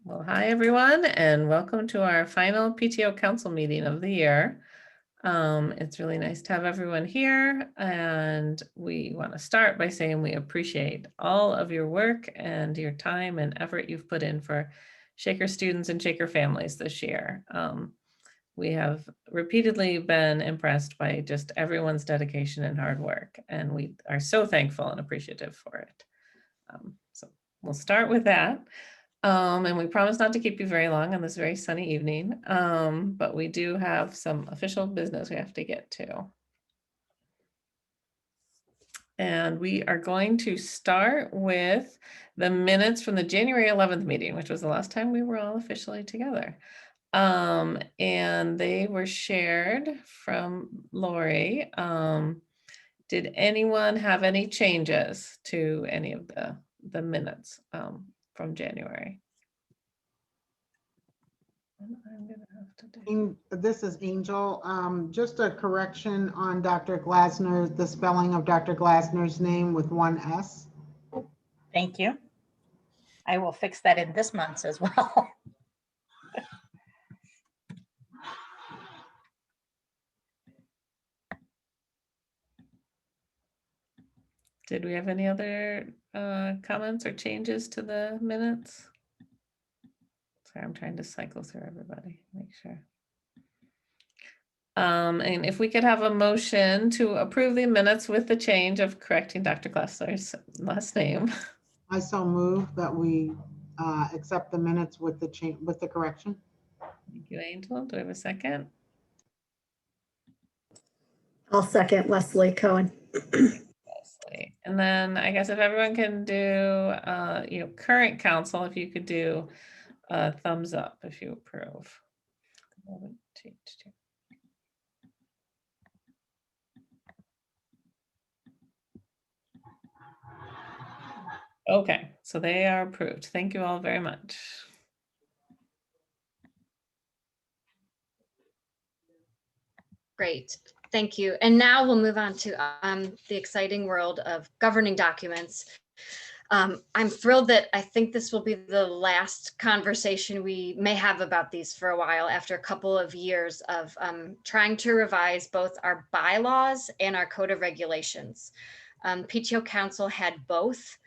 Well, hi everyone, and welcome to our final PTO Council meeting of the year. It's really nice to have everyone here, and we want to start by saying we appreciate all of your work and your time and effort you've put in for Shaker students and Shaker families this year. We have repeatedly been impressed by just everyone's dedication and hard work, and we are so thankful and appreciative for it. So we'll start with that. And we promise not to keep you very long on this very sunny evening, but we do have some official business we have to get to. And we are going to start with the minutes from the January 11th meeting, which was the last time we were all officially together. And they were shared from Lori. Did anyone have any changes to any of the minutes from January? I'm gonna have to do. This is Angel. Just a correction on Dr. Glasner, the spelling of Dr. Glasner's name with one S. Thank you. I will fix that in this month's as well. Did we have any other comments or changes to the minutes? Sorry, I'm trying to cycle through everybody, make sure. And if we could have a motion to approve the minutes with the change of correcting Dr. Glassler's last name. I so move that we accept the minutes with the change, with the correction. Thank you, Angel. Do we have a second? I'll second Leslie Cohen. Leslie. And then I guess if everyone can do, current council, if you could do a thumbs up if you approve. I haven't changed yet. Okay, so they are approved. Thank you all very much. Great, thank you. And now we'll move on to the exciting world of governing documents. I'm thrilled that I think this will be the last conversation we may have about these for a while after a couple of years of trying to revise both our bylaws and our code of regulations. PTO Council had both.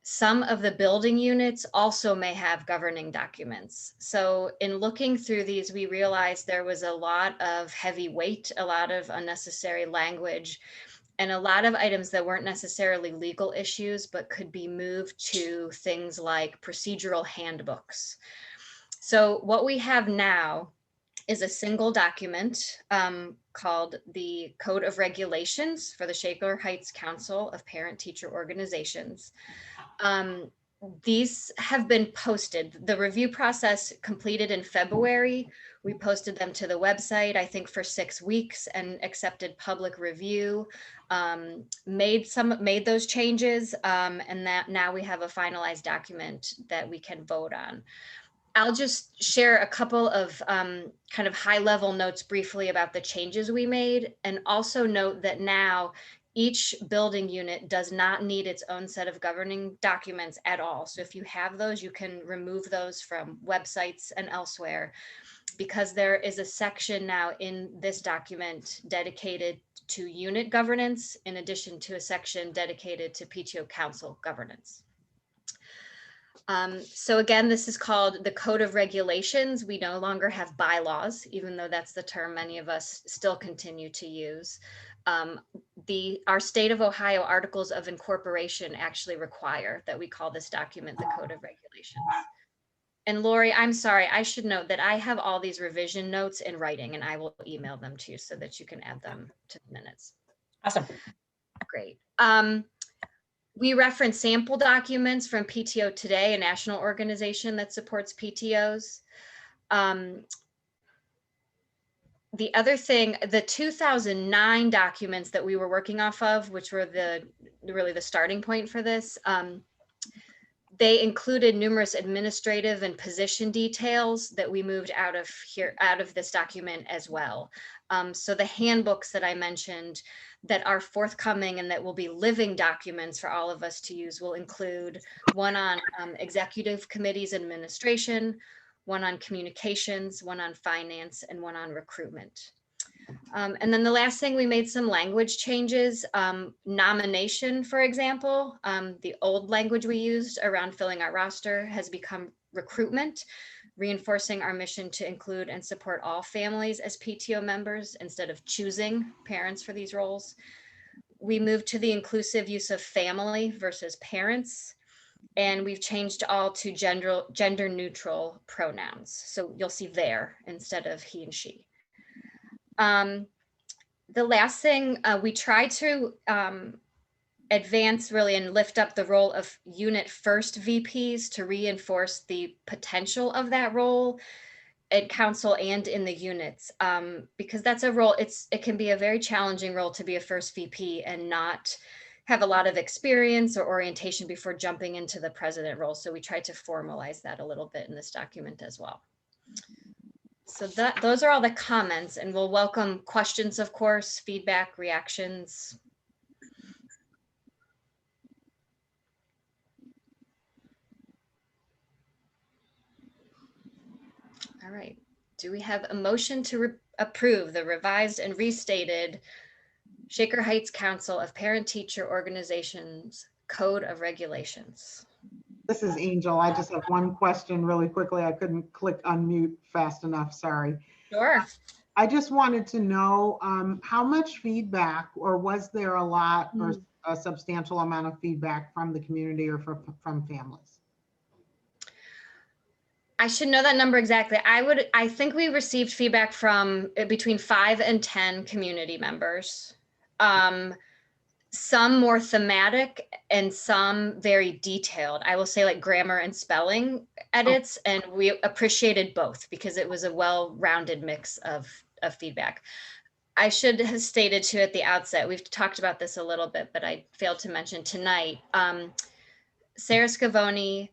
Some of the building units also may have governing documents. So in looking through these, we realized there was a lot of heavy weight, a lot of unnecessary language, and a lot of items that weren't necessarily legal issues, but could be moved to things like procedural handbooks. So what we have now is a single document called the Code of Regulations for the Shaker Heights Council of Parent-Teacher Organizations. These have been posted. The review process completed in February. We posted them to the website, I think for 6 weeks, and accepted public review, made those changes, and that now we have a finalized document that we can vote on. I'll just share a couple of kind of high level notes briefly about the changes we made, and also note that now each building unit does not need its own set of governing documents at all. So if you have those, you can remove those from websites and elsewhere, because there is a section now in this document dedicated to unit governance, in addition to a section dedicated to PTO Council governance. So again, this is called the Code of Regulations. We no longer have bylaws, even though that's the term many of us still continue to use. Our state of Ohio Articles of Incorporation actually require that we call this document the Code of Regulations. And Lori, I'm sorry, I should note that I have all these revision notes in writing, and I will email them to you so that you can add them to the minutes. Awesome. Great. We reference sample documents from PTO Today, a national organization that supports PTOs. The other thing, the 2009 documents that we were working off of, which were really the starting point for this, they included numerous administrative and position details that we moved out of this document as well. So the handbooks that I mentioned, that are forthcoming and that will be living documents for all of us to use will include one on executive committees administration, one on communications, one on finance, and one on recruitment. And then the last thing, we made some language changes. Nomination, for example, the old language we used around filling our roster has become recruitment, reinforcing our mission to include and support all families as PTO members instead of choosing parents for these roles. We moved to the inclusive use of family versus parents, and we've changed all to gender neutral pronouns. So you'll see there instead of he and she. The last thing, we try to advance really and lift up the role of unit first VPs to reinforce the potential of that role at council and in the units, because that's a role, it can be a very challenging role to be a first VP and not have a lot of experience or orientation before jumping into the president role. So we try to formalize that a little bit in this document as well. So those are all the comments, and we'll welcome questions, of course, feedback, reactions. All right. Do we have a motion to approve the revised and restated Shaker Heights Council of Parent Teacher Organizations Code of Regulations? This is Angel. I just have one question really quickly. I couldn't click unmute fast enough, sorry. Sure. I just wanted to know how much feedback, or was there a lot or a substantial amount of feedback from the community or from families? I should know that number exactly. I think we received feedback from between 5 and 10 community members. Some more thematic and some very detailed. I will say, like grammar and spelling edits, and we appreciated both because it was a well-rounded mix of feedback. I should have stated too at the outset, we've talked about this a little bit, but I failed to mention tonight. Sarah Scavone,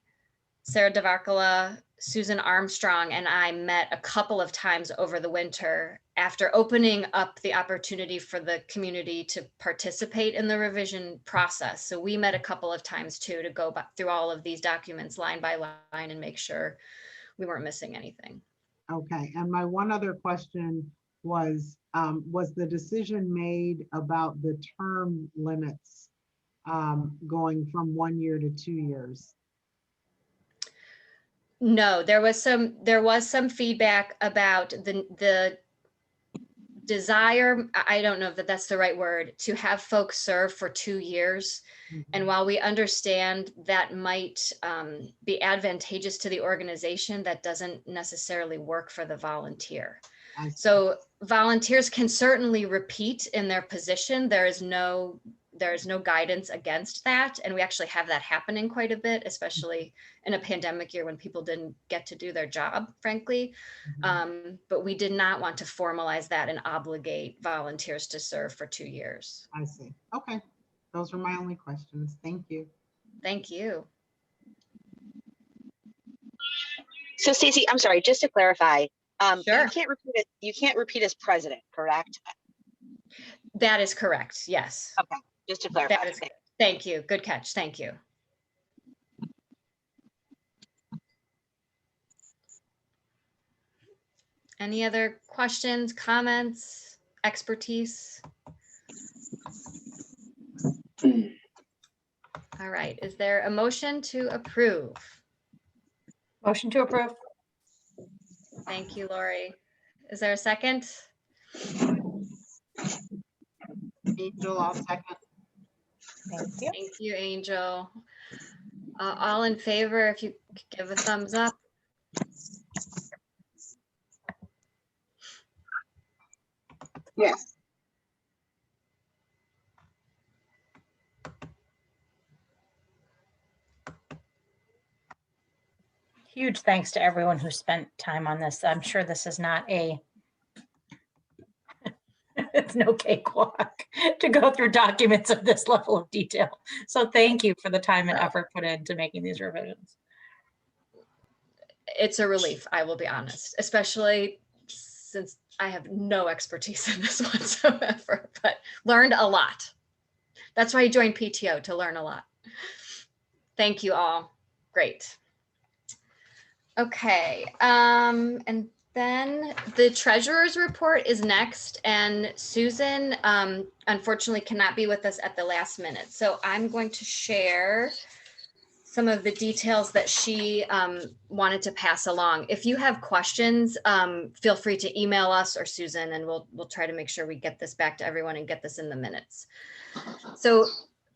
Sarah DeVarcola, Susan Armstrong, and I met a couple of times over the winter after opening up the opportunity for the community to participate in the revision process. So we met a couple of times too to go back through all of these documents line by line and make sure we weren't missing anything. Okay, and my one other question was the decision made about the term limits going from 1 year to 2 years? No, there was some feedback about the desire, I don't know if that's the right word, to have folks serve for 2 years. And while we understand that might be advantageous to the organization, that doesn't necessarily work for the volunteer. So volunteers can certainly repeat in their position. There is no guidance against that. And we actually have that happening quite a bit, especially in a pandemic year when people didn't get to do their job, frankly. But we did not want to formalize that and obligate volunteers to serve for 2 years. I see. Okay. Those were my only questions. Thank you. Thank you. So Stacey, I'm sorry, just to clarify, Sure. You can't repeat as president, correct? That is correct. Yes. Okay, just to clarify. That is, thank you. Good catch. Thank you. Any other questions, comments, expertise? All right. Is there a motion to approve? Motion to approve. Thank you, Lori. Is there a second? Angel, I'll second. Thank you. Thank you, Angel. All in favor, if you could give a thumbs up. Yes. Huge thanks to everyone who spent time on this. I'm sure this is not it's no cakewalk to go through documents of this level of detail. So thank you for the time and effort put into making these revisions. It's a relief, I will be honest, especially since I have no expertise in this whatsoever, but learned a lot. That's why I joined PTO, to learn a lot. Thank you all. Great. Okay, and then the treasurer's report is next, and Susan unfortunately cannot be with us at the last minute. So I'm going to share some of the details that she wanted to pass along. If you have questions, feel free to email us or Susan, and we'll try to make sure we get this back to everyone and get this in the minutes. So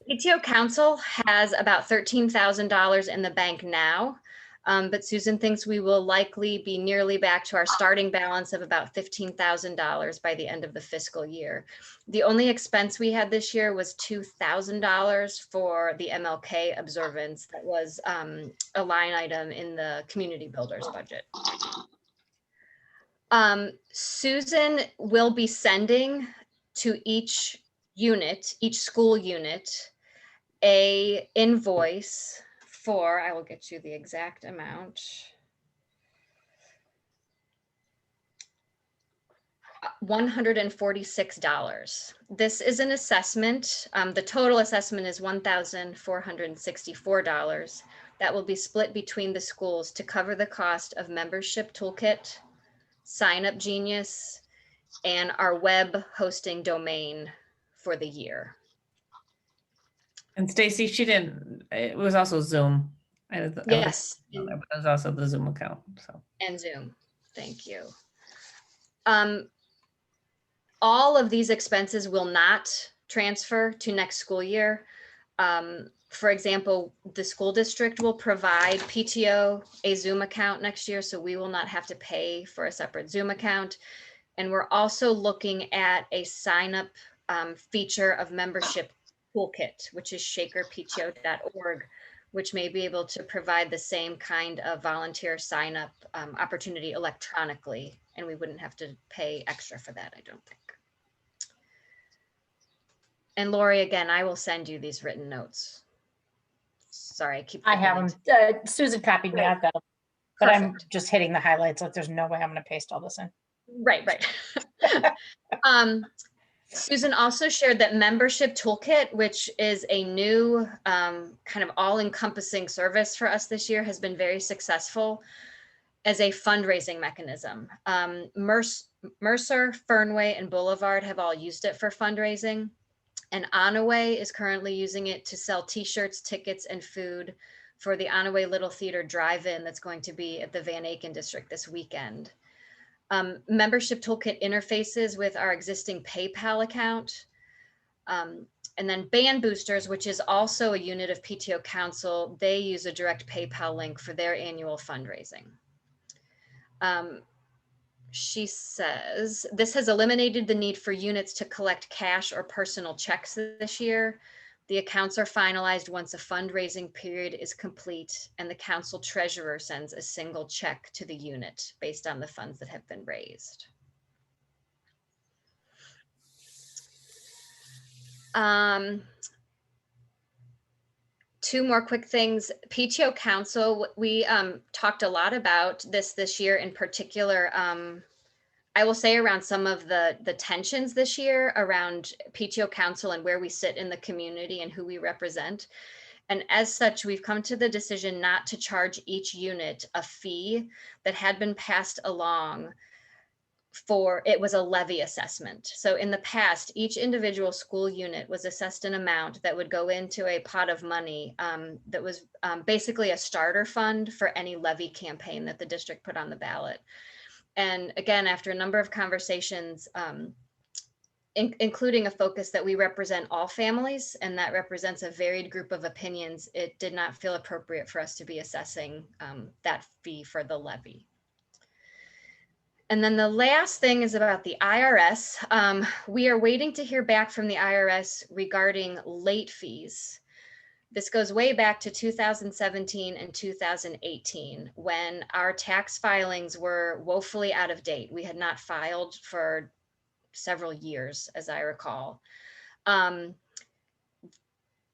PTO Council has about $13,000 in the bank now, but Susan thinks we will likely be nearly back to our starting balance of about $15,000 by the end of the fiscal year. The only expense we had this year was $2,000 for the MLK observance. That was a line item in the community builders budget. Susan will be sending to each unit, each school unit, a invoice for, I will get you the exact amount. $146. This is an assessment. The total assessment is $1,464. That will be split between the schools to cover the cost of membership toolkit, Sign Up Genius, and our web hosting domain for the year. And Stacy, it was also Zoom. Yes, But it was also the Zoom account, so. and Zoom. Thank you. All of these expenses will not transfer to next school year. For example, the school district will provide PTO a Zoom account next year, so we will not have to pay for a separate Zoom account. And we're also looking at a sign up feature of membership toolkit, which is shakerpto.org, which may be able to provide the same kind of volunteer sign up opportunity electronically, and we wouldn't have to pay extra for that, I don't think. And Lori, again, I will send you these written notes. Sorry, I have them. Susan copied me. I've got them. But I'm just hitting the highlights. Like there's no way I'm going to paste all this in. Right. Susan also shared that membership toolkit, which is a new kind of all-encompassing service for us this year, has been very successful as a fundraising mechanism. Mercer, Fernway, and Boulevard have all used it for fundraising. And Onaway is currently using it to sell t-shirts, tickets, and food for the Onaway Little Theater Drive-In that's going to be at the Van Aken District this weekend. Membership toolkit interfaces with our existing PayPal account. And then Band Boosters, which is also a unit of PTO Council, they use a direct PayPal link for their annual fundraising. She says, this has eliminated the need for units to collect cash or personal checks this year. The accounts are finalized once a fundraising period is complete, and the council treasurer sends a single check to the unit based on the funds that have been raised. Two more quick things. PTO Council, we talked a lot about this year in particular. I will say around some of the tensions this year around PTO Council and where we sit in the community and who we represent. And as such, we've come to the decision not to charge each unit a fee that had been passed along it was a levy assessment. So in the past, each individual school unit was assessed an amount that would go into a pot of money that was basically a starter fund for any levy campaign that the district put on the ballot. And again, after a number of conversations, including a focus that we represent all families, and that represents a varied group of opinions, it did not feel appropriate for us to be assessing that fee for the levy. And then the last thing is about the IRS. We are waiting to hear back from the IRS regarding late fees. This goes way back to 2017 and 2018 when our tax filings were woefully out of date. We had not filed for several years, as I recall.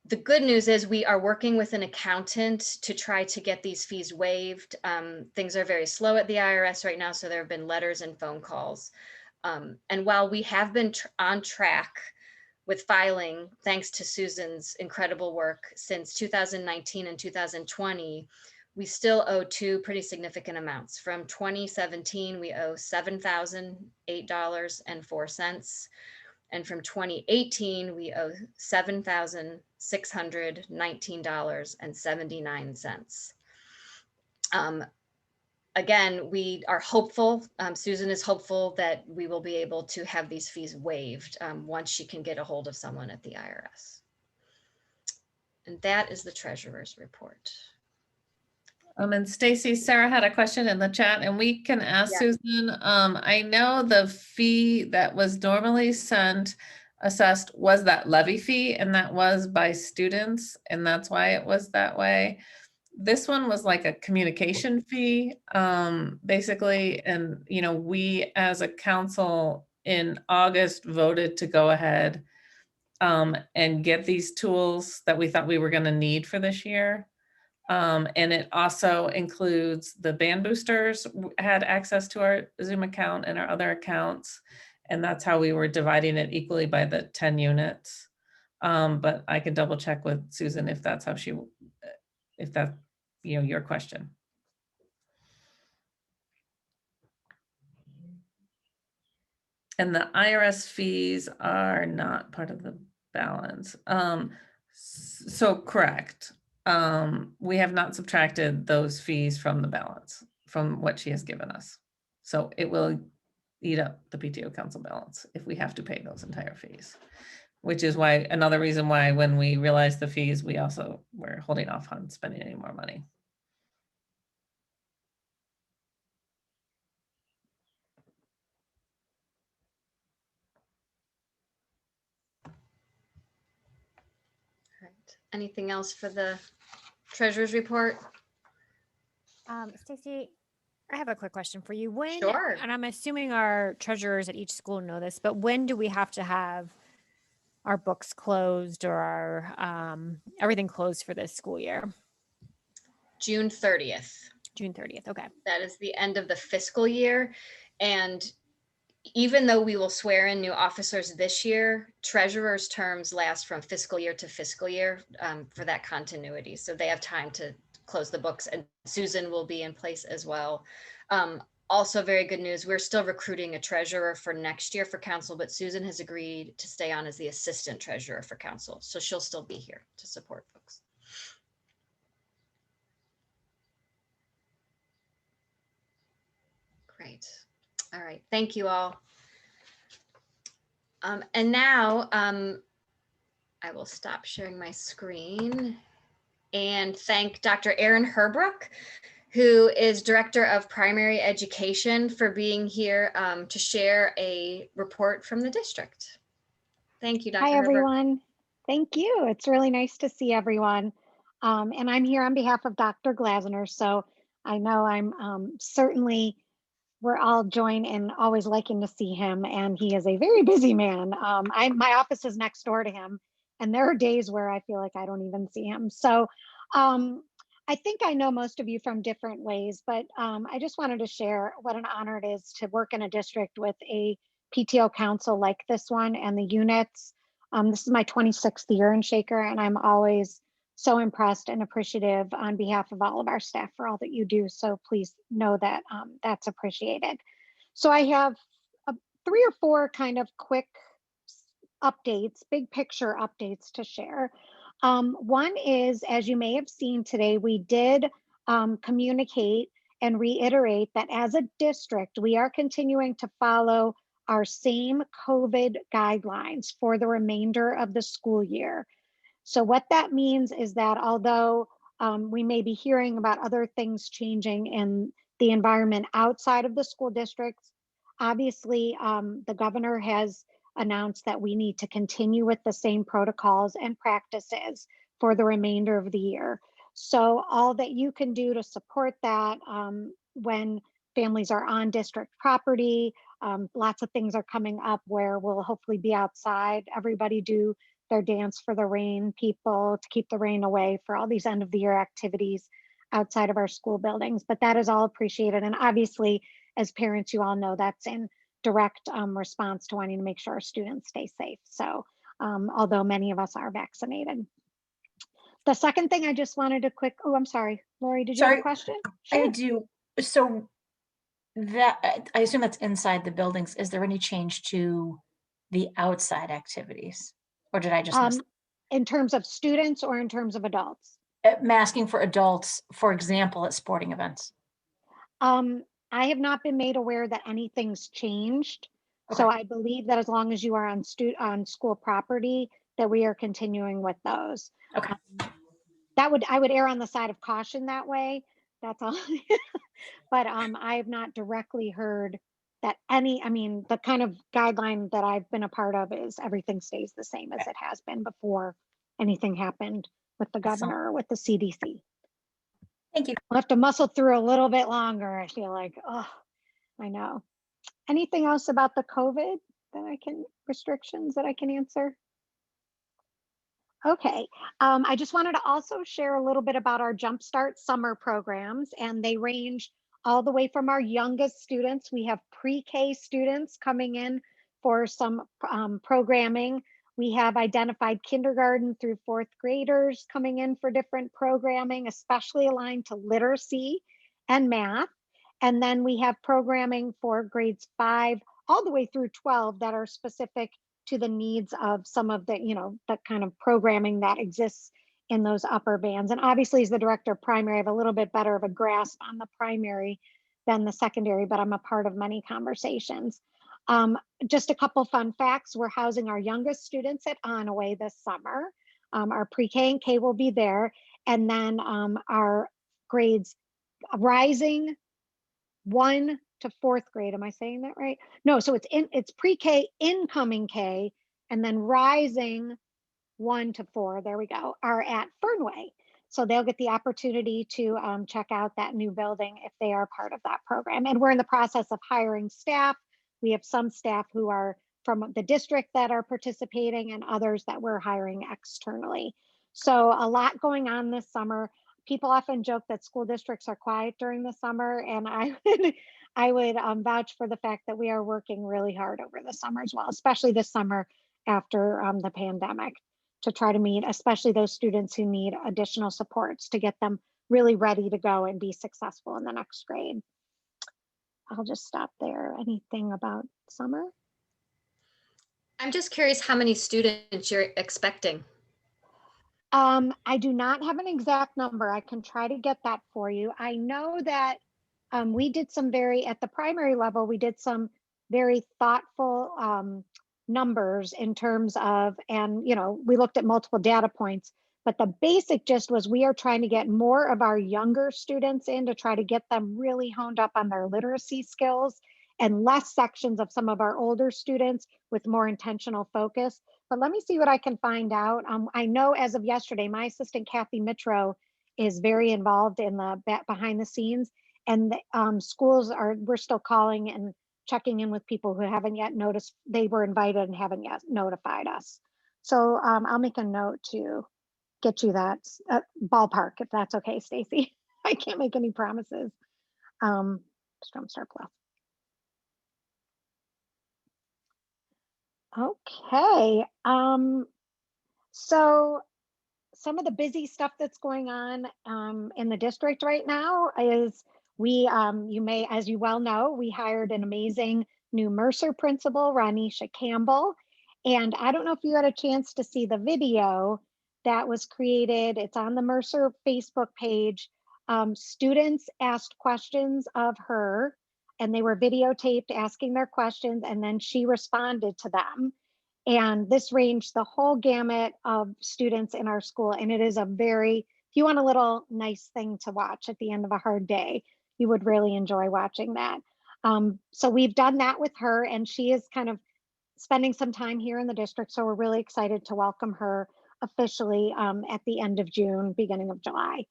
The good news is we are working with an accountant to try to get these fees waived. Things are very slow at the IRS right now, so there have been letters and phone calls. And while we have been on track with filing, thanks to Susan's incredible work since 2019 and 2020, we still owe two pretty significant amounts. From 2017, we owe $7,008.04. And from 2018, we owe $7,619.79. Again, we are hopeful, Susan is hopeful that we will be able to have these fees waived once she can get a hold of someone at the IRS. And that is the treasurer's report. And Stacy, Sarah had a question in the chat and we can ask Yeah. Susan. I know the fee that was normally assessed was that levy fee, and that was by students, and that's why it was that way. This one was like a communication fee, basically. And, you know, we as a council in August voted to go ahead and get these tools that we thought we were going to need for this year. And it also includes the band boosters had access to our Zoom account and our other accounts. And that's how we were dividing it equally by the 10 units. But I can double check with Susan if that's how if that's, you know, your question. And the IRS fees are not part of the balance. So correct. We have not subtracted those fees from the balance, from what she has given us. So it will eat up the PTO council balance if we have to pay those entire fees, which is why, another reason why when we realized the fees, we also were holding off on spending any more money. Right. Anything else for the treasurer's report? Stacy, I have a quick question for you. When, Sure. and I'm assuming our treasurers at each school know this, but when do we have to have our books closed or our everything closed for this school year? June 30th. June 30th. Okay. That is the end of the fiscal year. And even though we will swear in new officers this year, treasurer's terms last from fiscal year to fiscal year for that continuity. So they have time to close the books, and Susan will be in place as well. Also very good news, we're still recruiting a treasurer for next year for council, but Susan has agreed to stay on as the assistant treasurer for council. So she'll still be here to support folks. Great. All right. Thank you all. And now I will stop sharing my screen and thank Dr. Erin Herbrook, who is Director of Primary Education, for being here to share a report from the district. Thank you, Dr. Hi, Herbrook. everyone. Thank you. It's really nice to see everyone. And I'm here on behalf of Dr. Glasner. So I know I'm certainly, we're all joined in always liking to see him. And he is a very busy man. My office is next door to him. And there are days where I feel like I don't even see him. So I think I know most of you from different ways, but I just wanted to share what an honor it is to work in a district with a PTO council like this one and the units. This is my 26th year in Shaker, and I'm always so impressed and appreciative on behalf of all of our staff for all that you do. So please know that that's appreciated. So I have 3 or 4 kind of quick updates, big picture updates to share. One is, as you may have seen today, we did communicate and reiterate that as a district, we are continuing to follow our same COVID guidelines for the remainder of the school year. So what that means is that although we may be hearing about other things changing in the environment outside of the school districts, obviously the governor has announced that we need to continue with the same protocols and practices for the remainder of the year. So all that you can do to support that when families are on district property, lots of things are coming up where we'll hopefully be outside, everybody do their dance for the rain, people to keep the rain away, for all these end of the year activities outside of our school buildings. But that is all appreciated. And obviously, as parents, you all know that's in direct response to wanting to make sure our students stay safe. So although many of us are vaccinated. The second thing I just wanted to oh, I'm sorry, Lori, did you have a Sorry, question? I do. So that, I assume that's inside the buildings. Is there any change to the outside activities? Or did I just miss? In terms of students or in terms of adults? Masking for adults, for example, at sporting events? I have not been made aware that anything's changed. Okay. So I believe that as long as you are on school property, that we are continuing with those. Okay. I would err on the side of caution that way. That's all. But I have not directly heard that I mean, the kind of guideline that I've been a part of is everything stays the same as it has been before anything happened with the Excellent. governor or with the CDC. Thank you. We'll have to muscle through a little bit longer. I feel like, oh, I know. Anything else about the COVID restrictions that I can answer? Okay, I just wanted to also share a little bit about our Jumpstart summer programs, and they range all the way from our youngest students. We have pre-K students coming in for some programming. We have identified kindergarten through 4th graders coming in for different programming, especially aligned to literacy and math. And then we have programming for grades 5 all the way through 12 that are specific to the needs of some of the, the kind of programming that exists in those upper bands. And obviously, as the director of primary, I have a little bit better of a grasp on the primary than the secondary, but I'm a part of many conversations. Just a couple fun facts. We're housing our youngest students at Onaway this summer. Our pre-K and K will be there. And then our grades rising 1 to 4th grade. Am I saying that right? No, so it's pre-K, incoming K, and then rising 1 to 4, there we go, are at Fernway. So they'll get the opportunity to check out that new building if they are part of that program. And we're in the process of hiring staff. We have some staff who are from the district that are participating and others that we're hiring externally. So a lot going on this summer. People often joke that school districts are quiet during the summer, and I would vouch for the fact that we are working really hard over the summer as well, especially this summer after the pandemic, to try to meet, especially those students who need additional supports to get them really ready to go and be successful in the next grade. I'll just stop there. Anything about summer? I'm just curious how many students you're expecting. I do not have an exact number. I can try to get that for you. I know that we did some at the primary level, we did some very thoughtful numbers in terms of, and we looked at multiple data points, but the basic gist was we are trying to get more of our younger students in to try to get them really honed up on their literacy skills, and less sections of some of our older students with more intentional focus. But let me see what I can find out. I know as of yesterday, my assistant Kathy Mitro is very involved in the behind the scenes, and schools we're still calling and checking in with people who haven't yet noticed they were invited and haven't yet notified us. So I'll make a note to get you that ballpark, if that's okay, Stacy. I can't make any promises. Jumpstart Plus. Okay. So some of the busy stuff that's going on in the district right now is you may, as you well know, we hired an amazing new Mercer principal, Ronisha Campbell. And I don't know if you had a chance to see the video that was created. It's on the Mercer Facebook page. Students asked questions of her, and they were videotaped asking their questions, and then she responded to them. And this ranged the whole gamut of students in our school. And it is if you want a little nice thing to watch at the end of a hard day, you would really enjoy watching that. So we've done that with her, and she is kind of spending some time here in the district. So we're really excited to welcome her officially at the end of June, beginning of July.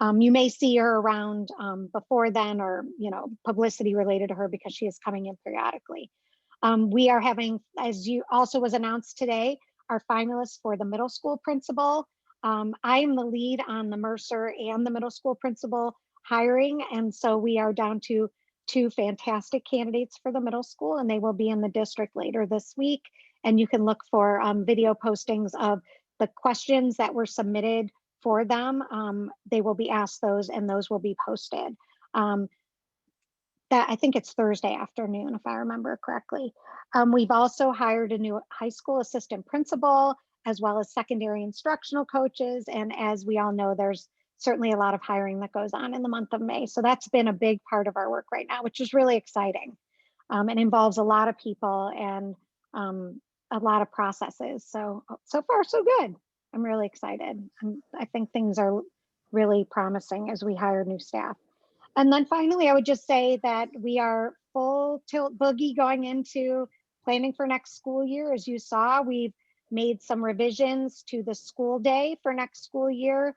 You may see her around before then, or publicity related to her, because she is coming in periodically. We are having, as you also was announced today, our finalists for the middle school principal. I am the lead on the Mercer and the middle school principal hiring. And so we are down to two fantastic candidates for the middle school, and they will be in the district later this week. And you can look for video postings of the questions that were submitted for them. They will be asked those, and those will be posted. That I think it's Thursday afternoon, if I remember correctly. We've also hired a new high school assistant principal, as well as secondary instructional coaches. And as we all know, there's certainly a lot of hiring that goes on in the month of May. So that's been a big part of our work right now, which is really exciting. It involves a lot of people and a lot of processes. So far, so good. I'm really excited. I think things are really promising as we hire new staff. And then finally, I would just say that we are full tilt boogie going into planning for next school year. As you saw, we've made some revisions to the school day for next school year.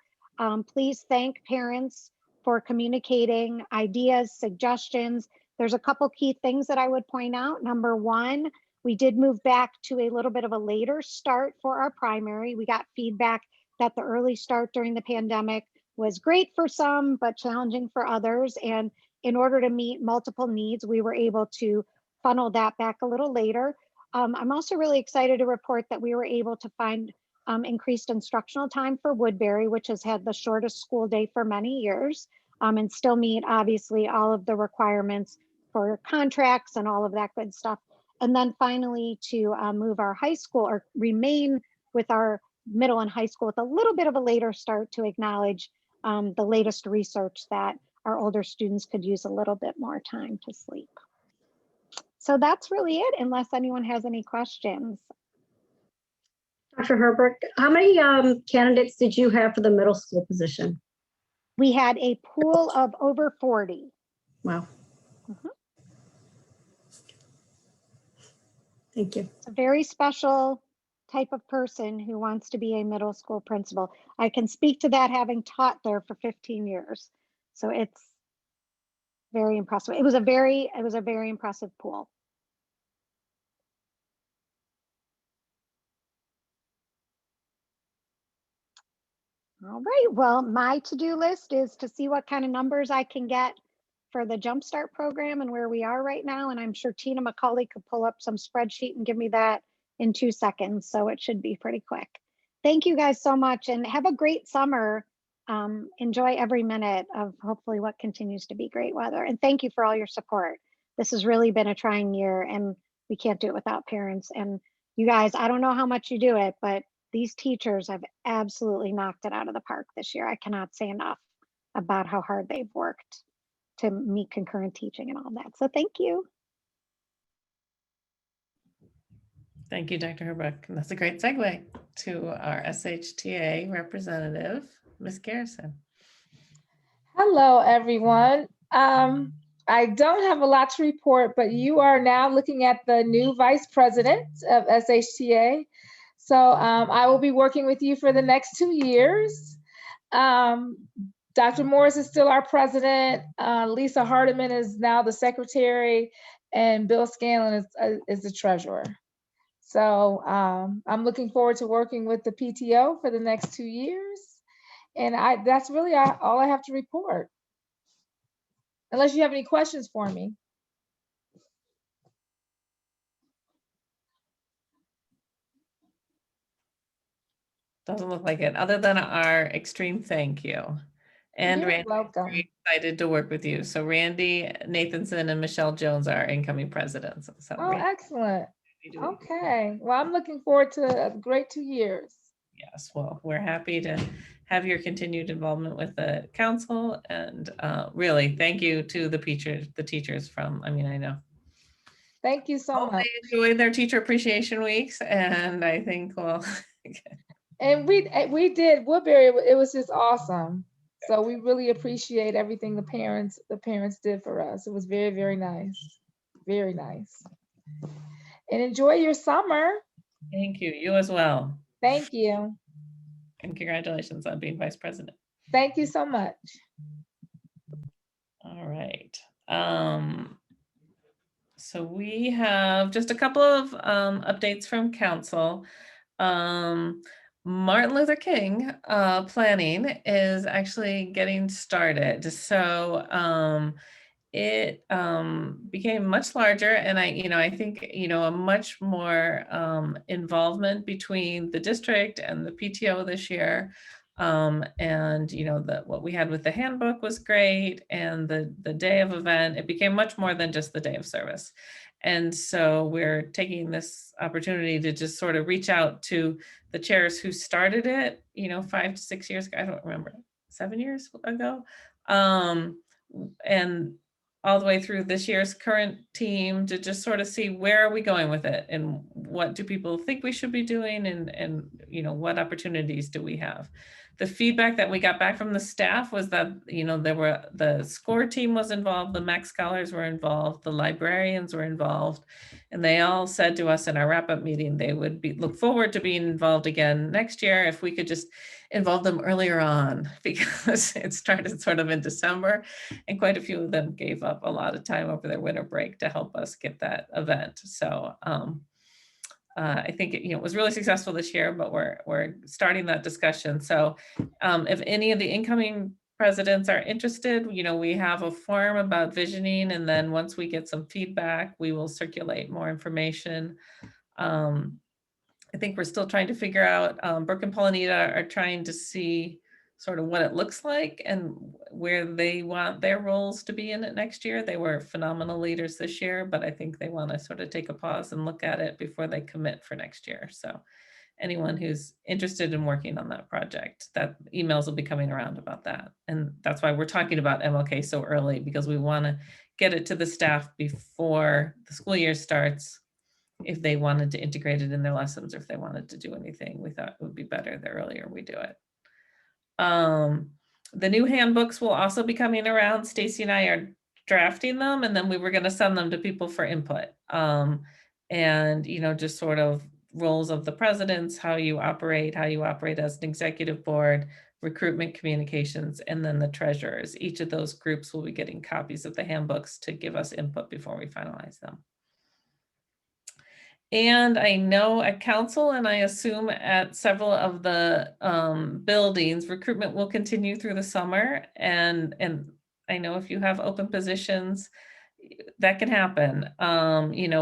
Please thank parents for communicating ideas, suggestions. There's a couple key things that I would point out. Number one, we did move back to a little bit of a later start for our primary. We got feedback that the early start during the pandemic was great for some, but challenging for others. And in order to meet multiple needs, we were able to funnel that back a little later. I'm also really excited to report that we were able to find increased instructional time for Woodbury, which has had the shortest school day for many years, and still meet obviously all of the requirements for contracts and all of that good stuff. And then finally to move our high school or remain with our middle and high school with a little bit of a later start to acknowledge the latest research that our older students could use a little bit more time to sleep. So that's really it, unless anyone has any questions. Dr. Herbert, how many candidates did you have for the middle school position? We had a pool of over 40. Wow. Thank you. It's a very special type of person who wants to be a middle school principal. I can speak to that having taught there for 15 years. So it's very impressive. It was a very impressive pool. All right, well, my to-do list is to see what kind of numbers I can get for the Jumpstart program and where we are right now. And I'm sure Tina McCauley could pull up some spreadsheet and give me that in 2 seconds. So it should be pretty quick. Thank you guys so much and have a great summer. Enjoy every minute of hopefully what continues to be great weather. And thank you for all your support. This has really been a trying year and we can't do it without parents. And you guys, I don't know how much you do it, but these teachers have absolutely knocked it out of the park this year. I cannot say enough about how hard they've worked to meet concurrent teaching and all that. So thank you. Thank you, Dr. Herbuck. And that's a great segue to our SHTA representative, Ms. Garrison. Hello, everyone. I don't have a lot to report, but you are now looking at the new vice president of SHTA. So I will be working with you for the next 2 years. Dr. Morris is still our president. Lisa Hardiman is now the secretary, and Bill Scanlon is the treasurer. So I'm looking forward to working with the PTO for the next 2 years. And that's really all I have to report. Unless you have any questions for me. Doesn't look like it, other than our extreme thank you. And You're Randy, welcome. very excited to work with you. So Randy Nathanson and Michelle Jones are incoming presidents. So Oh, excellent. Okay. Well, I'm looking forward to a great 2 years. Yes, well, we're happy to have your continued involvement with the council, and really thank you to the teachers from, I know. Thank you so much. They enjoyed their teacher appreciation weeks, and I think, well. And we did Woodbury. It was just awesome. So we really appreciate everything the parents did for us. It was very, very nice. Very nice. And enjoy your summer. Thank you. You as well. Thank you. And congratulations on being vice president. Thank you so much. All right. So we have just a couple of updates from council. Martin Luther King planning is actually getting started. So it became much larger, and I think, a much more involvement between the district and the PTO this year. And what we had with the handbook was great, and the day of event, it became much more than just the day of service. And so we're taking this opportunity to just sort of reach out to the chairs who started it, 5 to 6 years ago, I don't remember, 7 years ago. And all the way through this year's current team to just sort of see where are we going with it, and what do people think we should be doing, and what opportunities do we have. The feedback that we got back from the staff was that the SCORE team was involved, the MAC scholars were involved, the librarians were involved, and they all said to us in our wrap-up meeting they would look forward to being involved again next year if we could just involve them earlier on, because it started sort of in December, and quite a few of them gave up a lot of time over their winter break to help us get that event. So I think it was really successful this year, but we're starting that discussion. So if any of the incoming presidents are interested, we have a form about visioning, and then once we get some feedback, we will circulate more information. I think we're still trying to figure out, Brooke and Paulinita are trying to see sort of what it looks like and where they want their roles to be in it next year. They were phenomenal leaders this year, but I think they want to sort of take a pause and look at it before they commit for next year. So anyone who's interested in working on that project, that emails will be coming around about that. And that's why we're talking about MLK so early, because we want to get it to the staff before the school year starts. If they wanted to integrate it in their lessons, or if they wanted to do anything, we thought it would be better the earlier we do it. The new handbooks will also be coming around. Stacy and I are drafting them, and then we were going to send them to people for input. And just sort of roles of the presidents, how you operate as an executive board, recruitment, communications, and then the treasurers. Each of those groups will be getting copies of the handbooks to give us input before we finalize them. And I know at council, and I assume at several of the buildings, recruitment will continue through the summer. And I know if you have open positions, that can happen.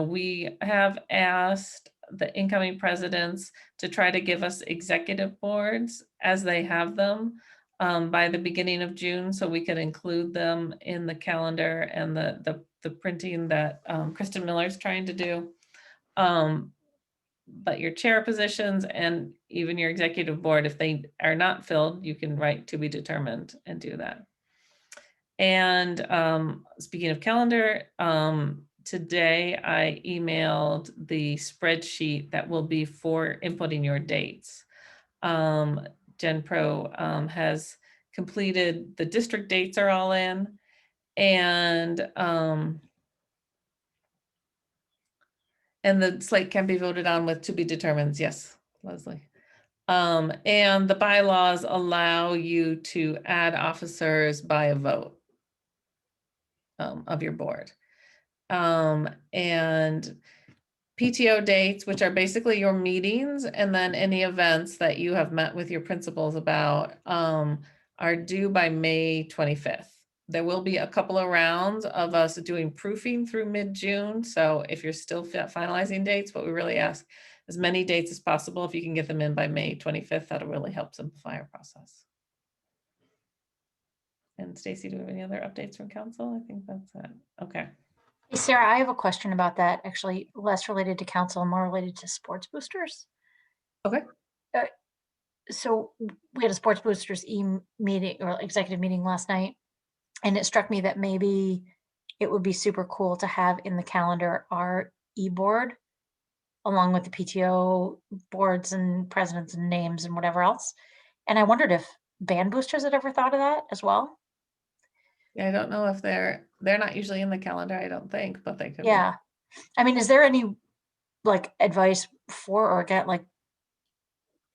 We have asked the incoming presidents to try to give us executive boards as they have them by the beginning of June, so we could include them in the calendar and the printing that Kristen Miller's trying to do. But your chair positions and even your executive board, if they are not filled, you can write to be determined and do that. And speaking of calendar, today I emailed the spreadsheet that will be for inputting your dates. GenPro has completed, the district dates are all in, and the slate can be voted on with to be determined. Yes, Leslie. And the bylaws allow you to add officers by a vote of your board. And PTO dates, which are basically your meetings, and then any events that you have met with your principals about, are due by May 25th. There will be a couple of rounds of us doing proofing through mid-June. So if you're still finalizing dates, but we really ask as many dates as possible. If you can get them in by May 25th, that'll really help simplify our process. And Stacy, do we have any other updates from council? I think that's it. Okay. Hey, Sarah, I have a question about that, actually less related to council and more related to sports boosters. Okay. So we had a sports boosters meeting or executive meeting last night, and it struck me that maybe it would be super cool to have in the calendar our e-board along with the PTO boards and presidents and names and whatever else. And I wondered if band boosters had ever thought of that as well. Yeah, I don't know if they're not usually in the calendar, I don't think, but they could Yeah. I mean, is there any like advice for or get like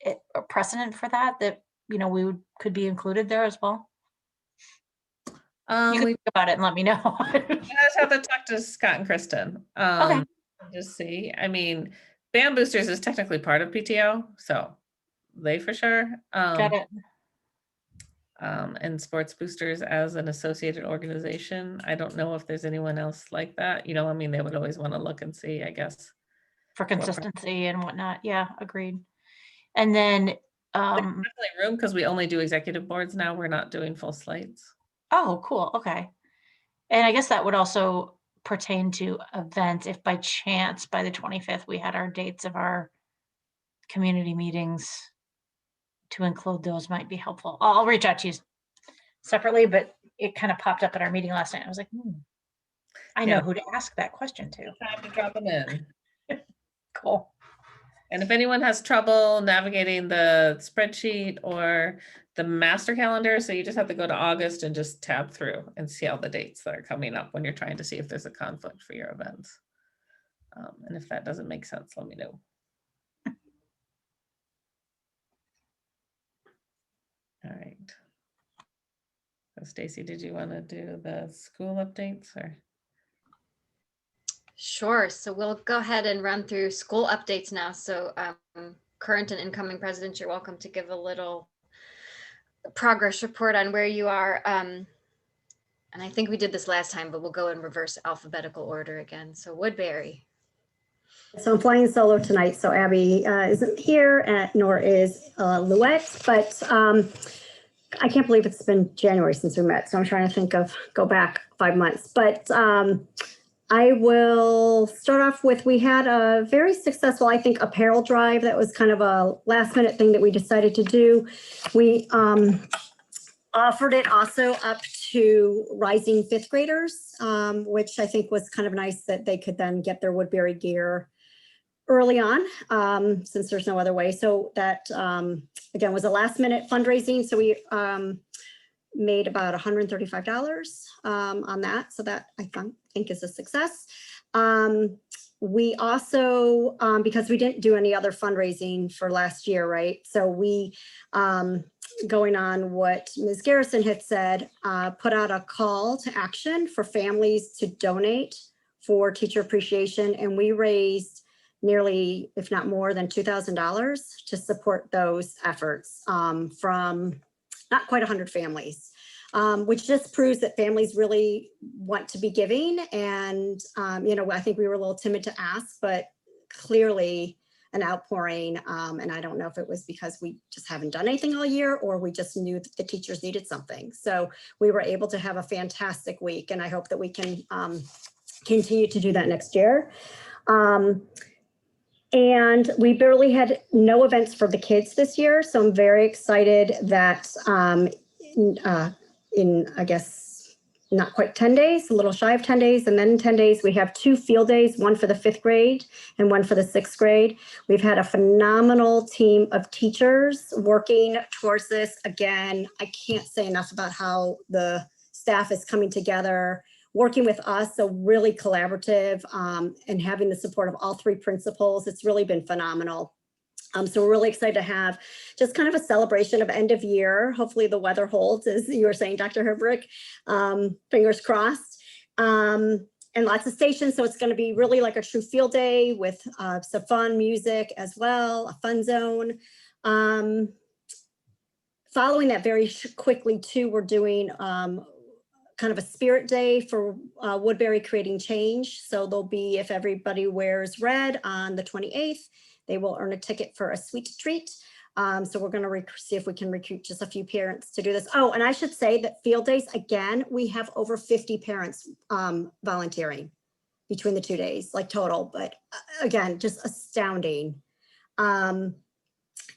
a precedent for that we could be included there as well? You can we think about it and let me know. just have to talk to Scott and Kristen. Okay. Just see. I mean, band boosters is technically part of PTO, so they for sure. Got it. and Sports Boosters as an associated organization. I don't know if there's anyone else like that. You know, I mean, they would always want to look and see, I guess. For consistency and whatnot. Yeah, agreed. And then, Definitely room because we only do executive boards now. We're not doing full slates. oh, cool. Okay. And I guess that would also pertain to events. If by chance, by the 25th, we had our dates of our community meetings, to include those might be helpful. I'll reach out to you separately, but it kind of popped up at our meeting last night. I was like, I know Yeah. who to ask that question to. Time to drop them in. Cool. And if anyone has trouble navigating the spreadsheet or the master calendar, so you just have to go to August and just tab through and see all the dates that are coming up when you're trying to see if there's a conflict for your events. And if that doesn't make sense, let me know. All right. So Stacy, did you want to do the school updates or? Sure. So we'll go ahead and run through school updates now. So current and incoming presidents, you're welcome to give a little progress report on where you are. And I think we did this last time, but we'll go in reverse alphabetical order again. So Woodbury. So I'm flying solo tonight, so Abby isn't here, nor is Louette, but I can't believe it's been January since we met, so I'm trying to think of, go back 5 months. But I will start off with, we had a very successful, I think, apparel drive. That was kind of a last minute thing that we decided to do. We offered it also up to rising fifth graders, which I think was kind of nice that they could then get their Woodbury gear early on, since there's no other way. So that, again, was a last minute fundraising. So we made about $135 on that. So that I think is a success. We also, because we didn't do any other fundraising for last year, right? So we, going on what Ms. Garrison had said, put out a call to action for families to donate for teacher appreciation. And we raised nearly, if not more than $2,000 to support those efforts from not quite 100 families, which just proves that families really want to be giving. And, you know, I think we were a little timid to ask, but clearly an outpouring. And I don't know if it was because we just haven't done anything all year or we just knew that the teachers needed something. So we were able to have a fantastic week, and I hope that we can continue to do that next year. And we barely had no events for the kids this year. So I'm very excited that in, I guess, not quite 10 days, a little shy of 10 days. And then in 10 days, we have 2 field days, one for the 5th grade and one for the 6th grade. We've had a phenomenal team of teachers working towards this. Again, I can't say enough about how the staff is coming together, working with us, so really collaborative, and having the support of all 3 principals. It's really been phenomenal. So we're really excited to have just kind of a celebration of end of year. Hopefully the weather holds, as you were saying, Dr. Herbrick, fingers crossed, and lots of stations. So it's going to be really like a true field day with some fun music as well, a fun zone. Following that very quickly too, we're doing kind of a spirit day for Woodbury Creating Change. So there'll be, if everybody wears red on the 28th, they will earn a ticket for a sweet treat. So we're going to see if we can recruit just a few parents to do this. Oh, and I should say that field days, again, we have over 50 parents volunteering between the 2 days, like total, but again, just astounding. And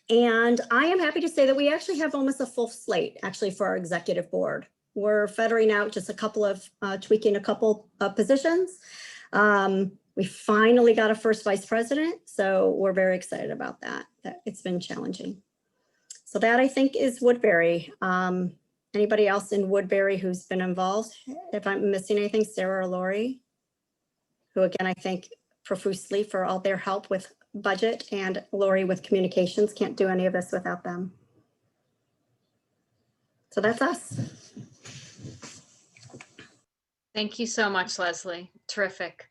I am happy to say that we actually have almost a full slate actually for our executive board. We're feathering out just a couple of, tweaking a couple of positions. We finally got a first vice president, so we're very excited about that. It's been challenging. So that, I think, is Woodbury. Anybody else in Woodbury who's been involved? If I'm missing anything, Sarah or Lori, who again, I thank profusely for all their help with budget, and Lori with communications. Can't do any of this without them. So that's us. Thank you so much, Leslie. Terrific.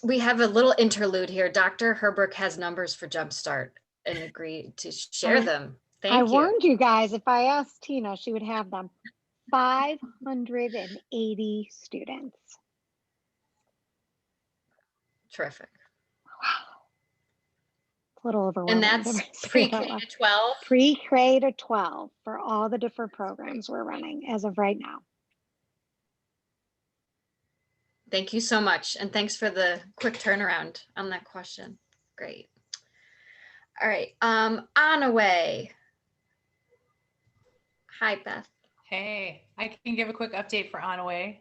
We have a little interlude here. Dr. Herbrick has numbers for Jumpstart and agreed to share them. I Thank you. warned you guys, if I asked Tina, she would have them. 580 students. Terrific. It's a little overwhelming. And to that's say it out pre-K loud. to 12. Pre-K to 12 for all the different programs we're running as of right now. Thank you so much. And thanks for the quick turnaround on that question. Great. All right. Anaway. Hi, Beth. Hey, I can give a quick update for Onaway.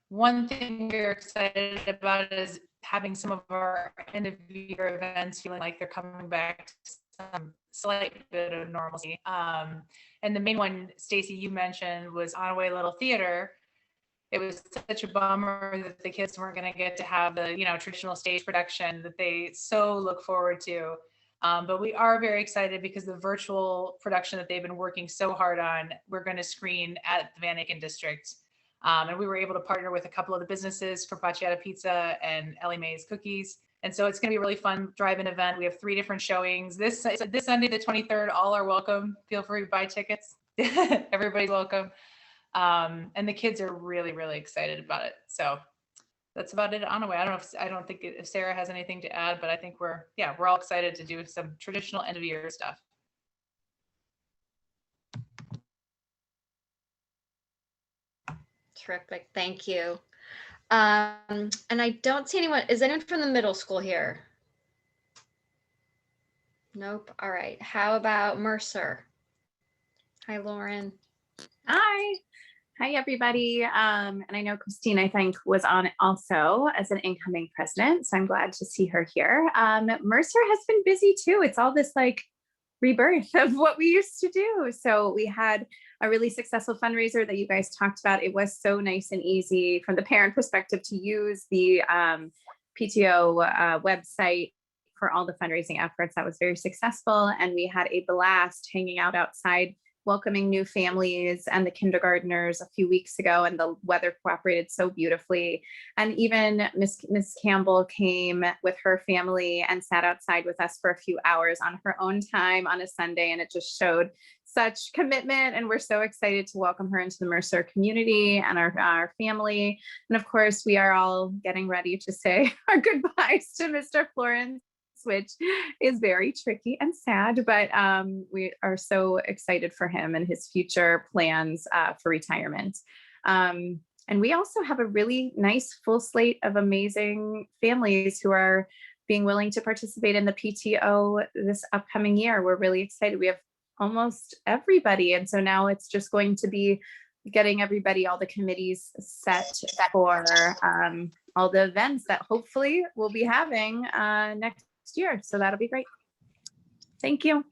One thing we're excited about is having some of our end of year events feeling like they're coming back to some slight bit of normalcy. And the main one, Stacy, you mentioned was Onaway Little Theater. It was such a bummer that the kids weren't going to get to have the, traditional stage production that they so look forward to. But we are very excited because the virtual production that they've been working so hard on, we're going to screen at the Van Aken District. And we were able to partner with a couple of the businesses, Carpacciata Pizza and Ellie Mae's Cookies. And so it's going to be a really fun drive-in event. We have 3 different showings. This Sunday, the 23rd, all are welcome. Feel free to buy tickets. Everybody's welcome. And the kids are really, really excited about it. So that's about it on the way. I don't think if Sarah has anything to add, but I think we're all excited to do some traditional end of year stuff. Terrific. Thank you. And I don't see anyone. Is anyone from the middle school here? Nope. All right. How about Mercer? Hi, Lauren. Hi. Hi, everybody. And I know Christine, I think, was on it also as an incoming president. So I'm glad to see her here. Mercer has been busy too. It's all this like rebirth of what we used to do. So we had a really successful fundraiser that you guys talked about. It was so nice and easy from the parent perspective to use the PTO website for all the fundraising efforts. That was very successful. And we had a blast hanging out outside, welcoming new families and the kindergartners a few weeks ago, and the weather cooperated so beautifully. And even Miss Campbell came with her family and sat outside with us for a few hours on her own time on a Sunday, and it just showed such commitment. And we're so excited to welcome her into the Mercer community and our family. And of course, we are all getting ready to say our goodbyes to Mr. Florence, which is very tricky and sad, but we are so excited for him and his future plans for retirement. And we also have a really nice full slate of amazing families who are being willing to participate in the PTO this upcoming year. We're really excited. We have almost everybody. And so now it's just going to be getting everybody, all the committees set for all the events that hopefully we'll be having next year. So that'll be great. Thank you.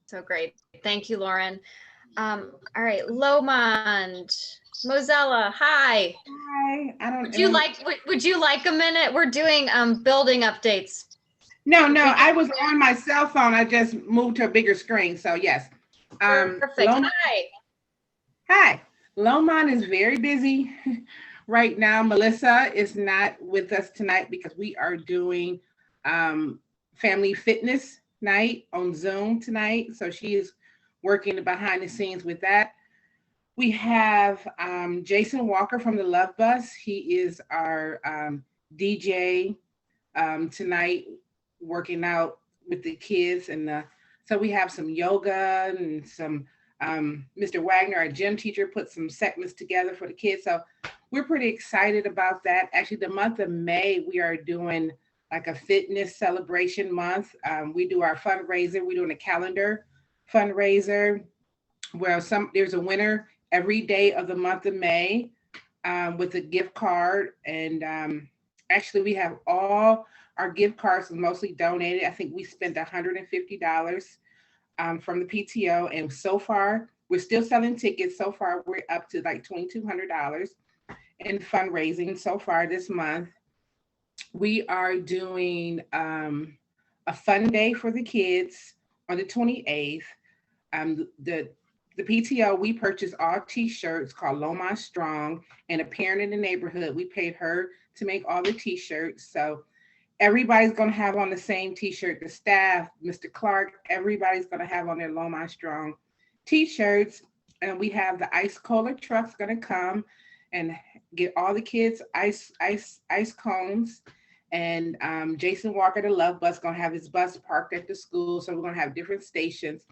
So great. Thank you, Lauren. All right, Lomond, Mozella, hi. Hi. Would you like a minute? We're doing building updates. No, I was on my cell phone. I just moved to a bigger screen. So yes. Perfect. Hi. Lomond is very busy right now. Melissa is not with us tonight because we are doing family fitness night on Zoom tonight. So she is working behind the scenes with that. We have Jason Walker from the Love Bus. He is our DJ tonight, working out with the kids. And so we have some yoga and some Mr. Wagner, our gym teacher, put some segments together for the kids. So we're pretty excited about that. Actually, the month of May, we are doing like a fitness celebration month. We do our fundraiser. We're doing a calendar fundraiser where there's a winner every day of the month of May with a gift card. And actually, we have all our gift cards mostly donated. I think we spent $150 from the PTO. And so far, we're still selling tickets. So far, we're up to like $2,200 in fundraising so far this month. We are doing a fun day for the kids on the 28th. The PTO, we purchased all t-shirts called Lomond Strong, and a parent in the neighborhood, we paid her to make all the t-shirts. So Everybody's going to have on the same t-shirt. The staff, Mr. Clark, everybody's going to have on their Lomond Strong t-shirts. And we have the ice cola trucks going to come and get all the kids ice cones. And Jason Walker, the Love Bus, going to have his bus parked at the school. So we're going to have different stations,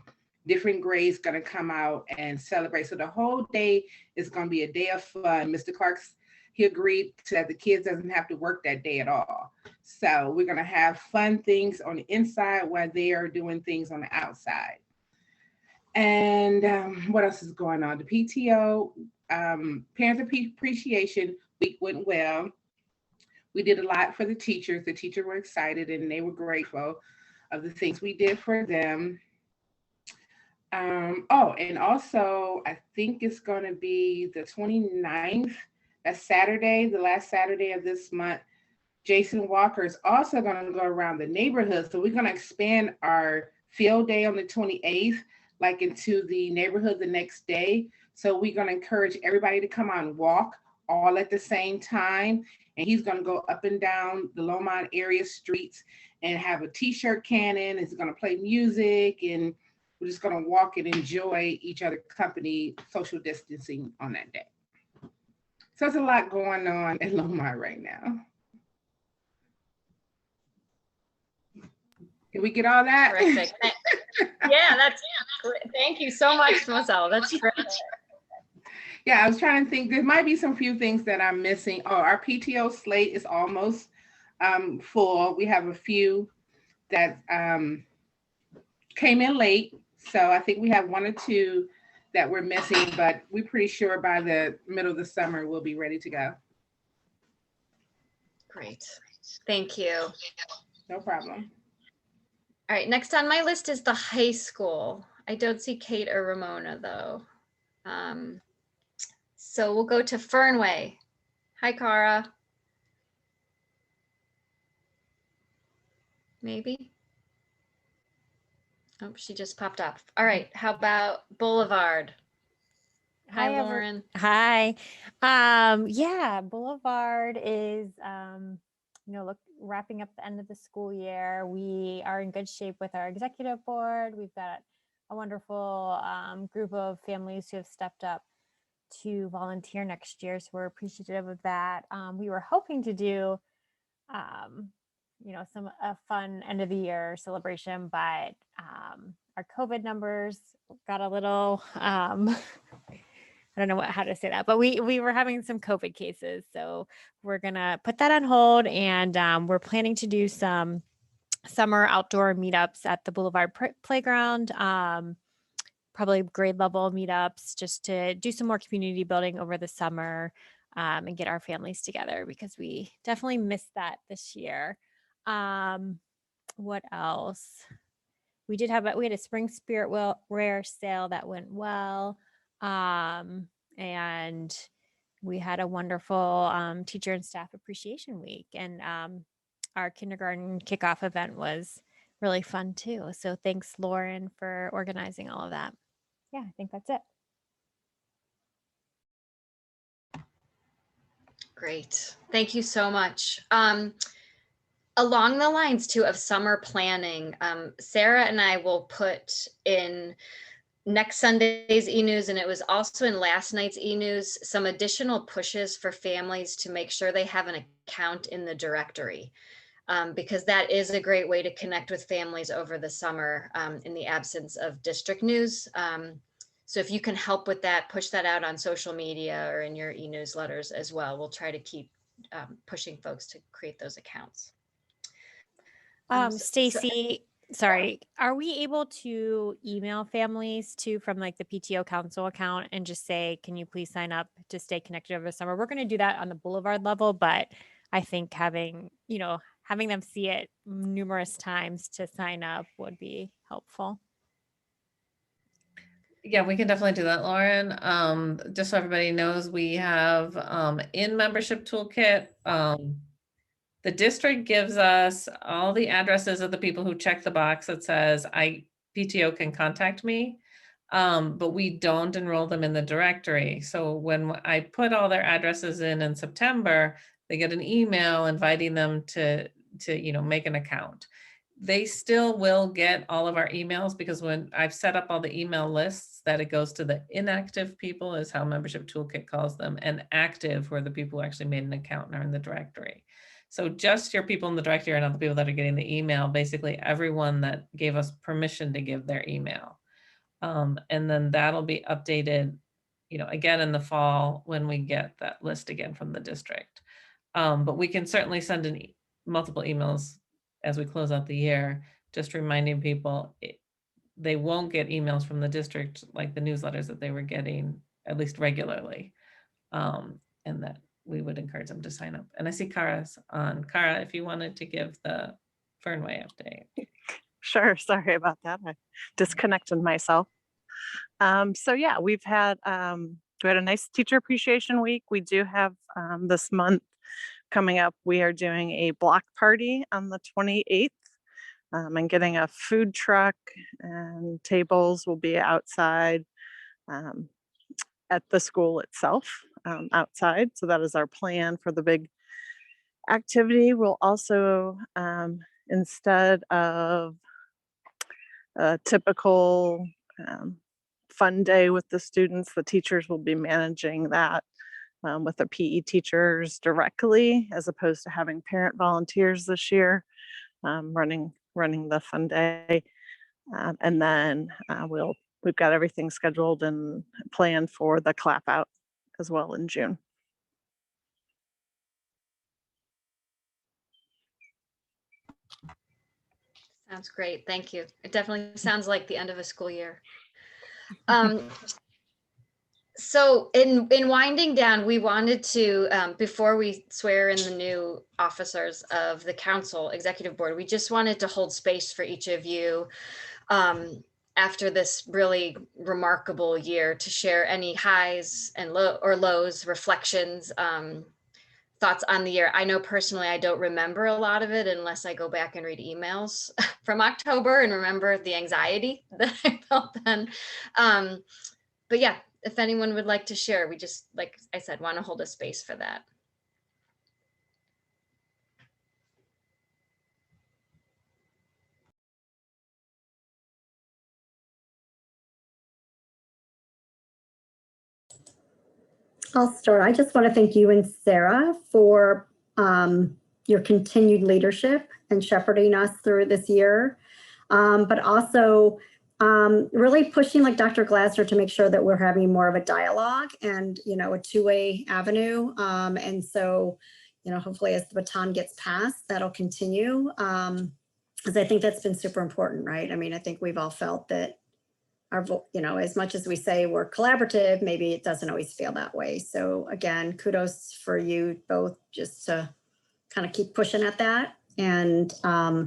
different grades going to come out and celebrate. So the whole day is going to be a day of fun. Mr. Clark's, he agreed that the kids doesn't have to work that day at all. So we're going to have fun things on the inside while they are doing things on the outside. And what else is going on? The PTO Parent Appreciation Week went well. We did a lot for the teachers. The teachers were excited and they were grateful of the things we did for them. Oh, and also I think it's going to be the 29th. That's Saturday, the last Saturday of this month. Jason Walker is also going to go around the neighborhood. So we're going to expand our field day on the 28th, like into the neighborhood the next day. So we're going to encourage everybody to come out and walk all at the same time. And he's going to go up and down the Lomond area streets and have a t-shirt cannon. He's going to play music, and we're just going to walk and enjoy each other's company, social distancing on that day. So there's a lot going on in Lomond right now. Can we get all that? Terrific. Yeah, that's thank you so much, Moselle. That's great. Yeah, I was trying to think. There might be some few things that I'm missing. Oh, our PTO slate is almost full. We have a few that came in late. So I think we have 1 or 2 that we're missing, but we're pretty sure by the middle of the summer, we'll be ready to go. Great. Thank you. No problem. All right, next on my list is the high school. I don't see Kate or Ramona though. So we'll go to Fernway. Hi, Cara. Maybe. Oh, she just popped up. All right, how about Boulevard? Hi, Lauren. Hi. Yeah, Boulevard is, wrapping up the end of the school year. We are in good shape with our executive board. We've got a wonderful group of families who have stepped up to volunteer next year. So we're appreciative of that. We were hoping to do, a fun end of the year celebration, but our COVID numbers got a little, I don't know how to say that, but we were having some COVID cases. So we're going to put that on hold, and we're planning to do some summer outdoor meetups at the Boulevard Playground, probably grade level meetups, just to do some more community building over the summer and get our families together, because we definitely missed that this year. What else? We had a spring spirit rare sale that went well. And we had a wonderful teacher and staff appreciation week, and our kindergarten kickoff event was really fun too. So thanks, Lauren, for organizing all of that. Yeah, I think that's it. Great. Thank you so much. Along the lines too of summer planning, Sarah and I will put in next Sunday's e-news, and it was also in last night's e-news, some additional pushes for families to make sure they have an account in the directory, because that is a great way to connect with families over the summer in the absence of district news. So if you can help with that, push that out on social media or in your e-newsletters as well. We'll try to keep pushing folks to create those accounts. Stacy, sorry, are we able to email families too from like the PTO Council account and just say, can you please sign up to stay connected over the summer? We're going to do that on the Boulevard level, but I think having them see it numerous times to sign up would be helpful. Yeah, we can definitely do that, Lauren. Just so everybody knows, we have in membership toolkit, the district gives us all the addresses of the people who check the box that says PTO can contact me, but we don't enroll them in the directory. So when I put all their addresses in September, they get an email inviting them to to make an account. They still will get all of our emails, because when I've set up all the email lists, that it goes to the inactive people, is how Membership Toolkit calls them, and active, who are the people who actually made an account and are in the directory. So just your people in the directory are not the people that are getting the email, basically everyone that gave us permission to give their email. And then that'll be updated, again in the fall when we get that list again from the district. But we can certainly send multiple emails as we close out the year, just reminding people they won't get emails from the district like the newsletters that they were getting, at least regularly. And that we would encourage them to sign up. And I see Kara's on. Kara, if you wanted to give the Fernway update. Sure, sorry about that. I disconnected myself. So yeah, we had a nice teacher appreciation week. We do have this month coming up, we are doing a block party on the 28th. And getting a food truck, and tables will be outside at the school itself, outside. So that is our plan for the big activity. We'll also, instead of a typical fun day with the students, the teachers will be managing that with the PE teachers directly, as opposed to having parent volunteers this year running the fun day. And then we've got everything scheduled and planned for the clap out as well in June. Sounds great. Thank you. It definitely sounds like the end of a school year. So in winding down, we wanted to, before we swear in the new officers of the council executive board, we just wanted to hold space for each of you after this really remarkable year, to share any highs and lows, reflections, thoughts on the year. I know personally, I don't remember a lot of it unless I go back and read emails from October and remember the anxiety that I felt then. But yeah, if anyone would like to share, we just, like I said, want to hold a space for that. I'll start. I just want to thank you and Sarah for your continued leadership and shepherding us through this year, but also really pushing, like Dr. Glasner, to make sure that we're having more of a dialogue and, a two-way avenue. And so, hopefully as the baton gets passed, that'll continue. Because I think that's been super important, right? I mean, I think we've all felt that as much as we say we're collaborative, maybe it doesn't always feel that way. So again, kudos for you both, just to kind of keep pushing at that. And I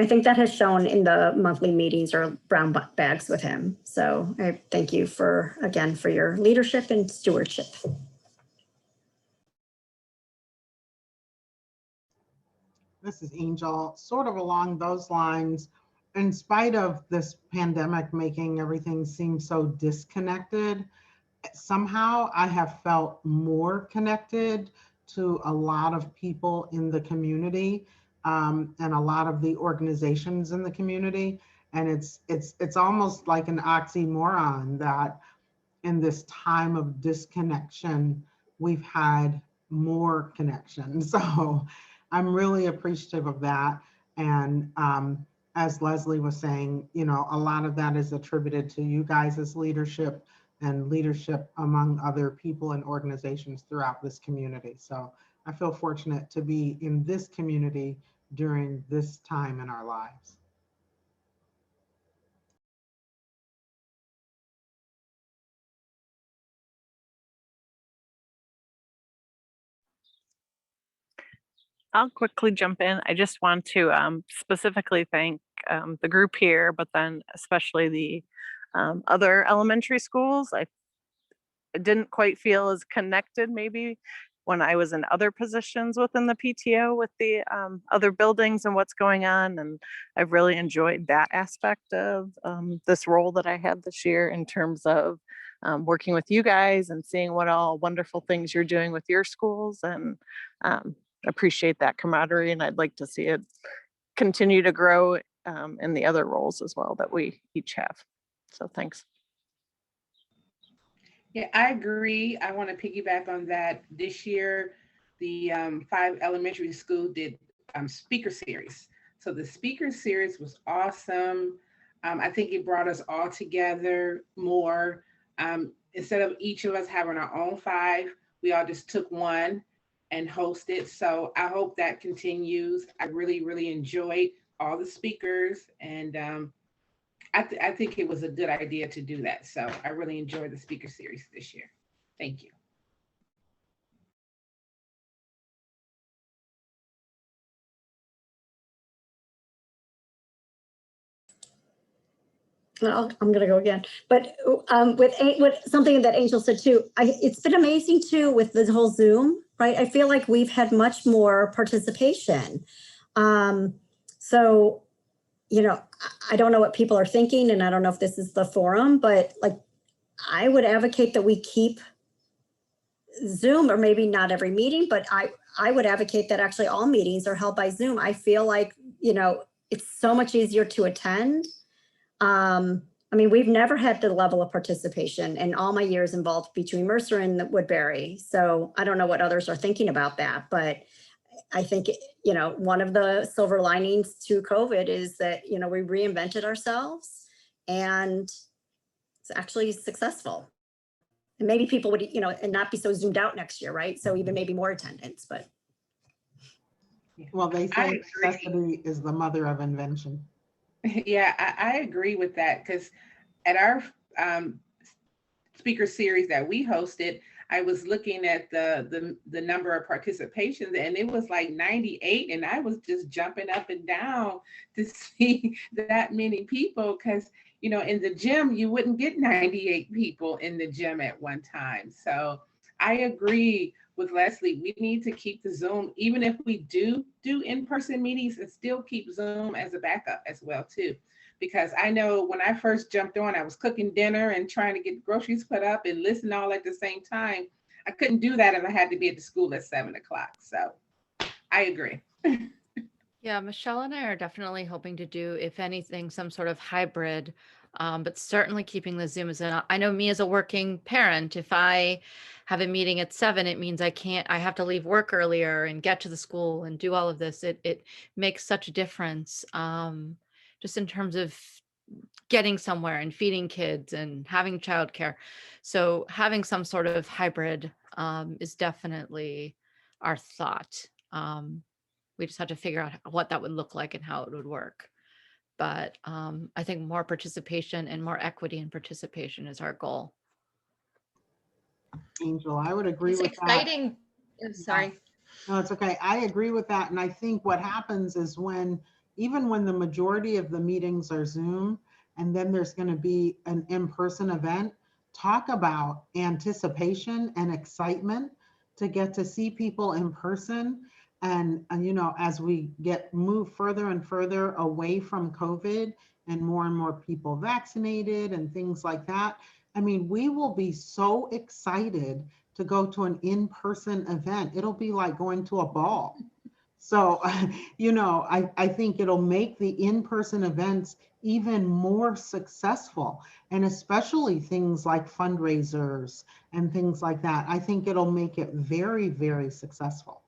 think that has shown in the monthly meetings or brown bags with him. So I thank you again for your leadership and stewardship. This is Angel, sort of along those lines. In spite of this pandemic making everything seem so disconnected, somehow I have felt more connected to a lot of people in the community and a lot of the organizations in the community. And it's almost like an oxymoron that in this time of disconnection, we've had more connection. So I'm really appreciative of that. And as Leslie was saying, a lot of that is attributed to you guys' leadership and leadership among other people and organizations throughout this community. So I feel fortunate to be in this community during this time in our lives. I'll quickly jump in. I just want to specifically thank the group here, but then especially the other elementary schools. I didn't quite feel as connected maybe when I was in other positions within the PTO with the other buildings and what's going on. And I've really enjoyed that aspect of this role that I had this year in terms of working with you guys and seeing what all wonderful things you're doing with your schools. And appreciate that camaraderie, and I'd like to see it continue to grow in the other roles as well that we each have. So thanks. Yeah, I agree. I want to piggyback on that. This year, the 5 elementary schools did speaker series. So the speaker series was awesome. I think it brought us all together more. Instead of each of us having our own 5, we all just took one and hosted. So I hope that continues. I really, really enjoyed all the speakers, and I think it was a good idea to do that. So I really enjoyed the speaker series this year. Thank you. Well, I'm going to go again, but with something that Angel said too, it's been amazing too with the whole Zoom, right? I feel like we've had much more participation. So, you know, I don't know what people are thinking, and I don't know if this is the forum, but like, I would advocate that we keep Zoom, or maybe not every meeting, but I would advocate that actually all meetings are held by Zoom. I feel like, you know, it's so much easier to attend. I mean, we've never had the level of participation in all my years involved between Mercer and Woodbury. So I don't know what others are thinking about that, but I think, you know, one of the silver linings to COVID is that, you know, we reinvented ourselves and it's actually successful. And maybe people would, you know, and not be so zoomed out next year, right? So even maybe more attendance, but. Well, they say necessity is the mother of invention. Yeah, I agree with that, because at our speaker series that we hosted, I was looking at the number of participations, and it was like 98, and I was just jumping up and down to see that many people, because, you know, in the gym, you wouldn't get 98 people in the gym at one time. So I agree with Leslie. We need to keep the Zoom, even if we do in-person meetings, and still keep Zoom as a backup as well too. Because I know when I first jumped on, I was cooking dinner and trying to get groceries put up and listen all at the same time. I couldn't do that if I had to be at the school at 7 o'clock. So I agree. Yeah, Michelle and I are definitely hoping to do, if anything, some sort of hybrid, but certainly keeping the Zoom as I know me as a working parent, if I have a meeting at 7, it means I have to leave work earlier and get to the school and do all of this. It makes such a difference, just in terms of getting somewhere and feeding kids and having childcare. So having some sort of hybrid is definitely our thought. We just have to figure out what that would look like and how it would work. But I think more participation and more equity in participation is our goal. Angel, I would agree It's with exciting. that. I'm sorry. No, it's okay. I agree with that. And I think what happens is even when the majority of the meetings are Zoom, and then there's going to be an in-person event, talk about anticipation and excitement to get to see people in person. And you know, as we move further and further away from COVID and more people vaccinated and things like that, I mean, we will be so excited to go to an in-person event. It'll be like going to a ball. So, you know, I think it'll make the in-person events even more successful, and especially things like fundraisers and things like that. I think it'll make it very, very successful.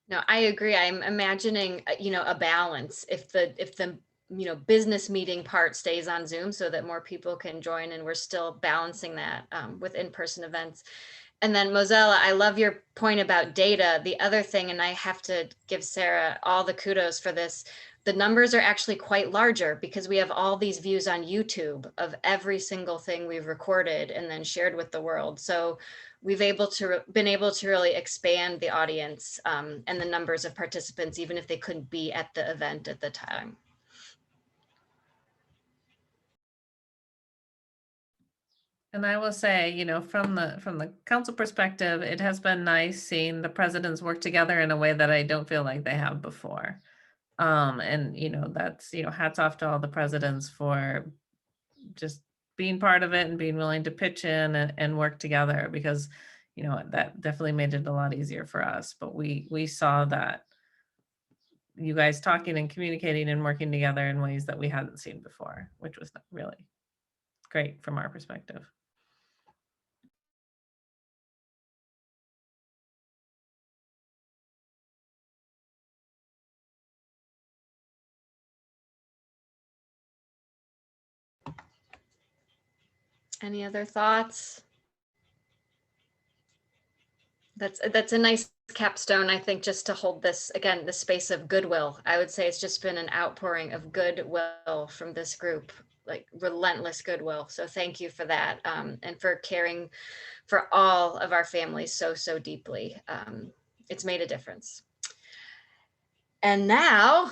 No, I agree. I'm imagining, you know, a balance. If the you know, business meeting part stays on Zoom so that more people can join, and we're still balancing that with in-person events. And then Mozella, I love your point about data. The other thing, and I have to give Sarah all the kudos for this, the numbers are actually quite larger because we have all these views on YouTube of every single thing we've recorded and then shared with the world. So we've been able to really expand the audience and the numbers of participants, even if they couldn't be at the event at the time. And I will say, you know, from the council perspective, it has been nice seeing the presidents work together in a way that I don't feel like they have before. And, you know, that's, you know, hats off to all the presidents for just being part of it and being willing to pitch in and work together, because, you know, that definitely made it a lot easier for us. But we saw that you guys talking and communicating and working together in ways that we hadn't seen before, which was really great from our perspective. Any other thoughts? That's a nice capstone, I think, just to hold this, again, the space of goodwill. I would say it's just been an outpouring of goodwill from this group, like relentless goodwill. So thank you for that, and for caring for all of our families so deeply. It's made a difference. And now,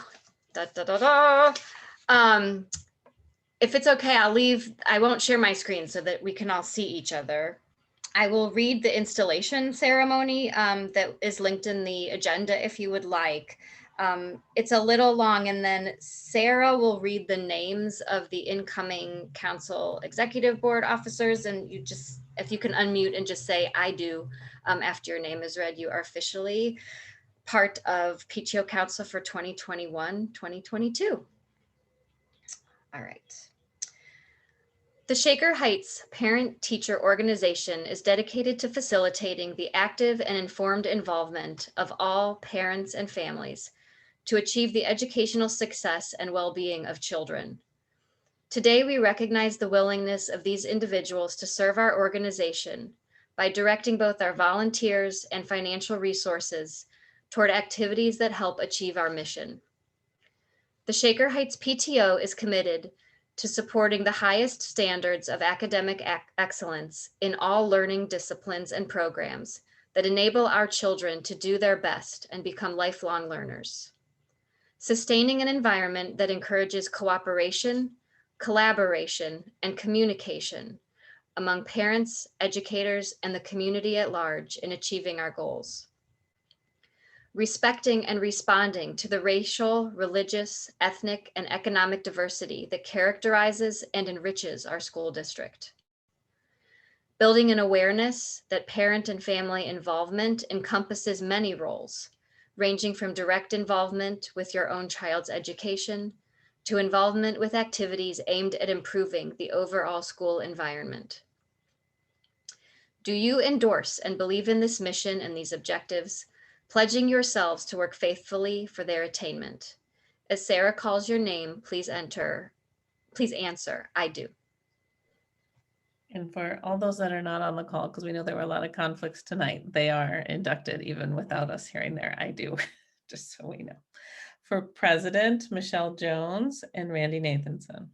if it's okay, I won't share my screen so that we can all see each other. I will read the installation ceremony that is linked in the agenda if you would like. It's a little long, and then Sarah will read the names of the incoming council executive board officers, and you just, if you can unmute and just say "I do" after your name is read, you are officially part of PTO Council for 2021-2022. All right. The Shaker Heights Parent-Teacher Organization is dedicated to facilitating the active and informed involvement of all parents and families to achieve the educational success and well-being of children. Today, we recognize the willingness of these individuals to serve our organization by directing both our volunteers and financial resources toward activities that help achieve our mission. The Shaker Heights PTO is committed to supporting the highest standards of academic excellence in all learning disciplines and programs that enable our children to do their best and become lifelong learners. Sustaining an environment that encourages cooperation, collaboration, and communication among parents, educators, and the community at large in achieving our goals. Respecting and responding to the racial, religious, ethnic, and economic diversity that characterizes and enriches our school district. Building an awareness that parent and family involvement encompasses many roles, ranging from direct involvement with your own child's education to involvement with activities aimed at improving the overall school environment. Do you endorse and believe in this mission and these objectives, pledging yourselves to work faithfully for their attainment? As Sarah calls your name, please answer, "I do." And for all those that are not on the call, because we know there were a lot of conflicts tonight, they are inducted even without us hearing their "I do," just so we know. For President, Michelle Jones and Randy Nathanson.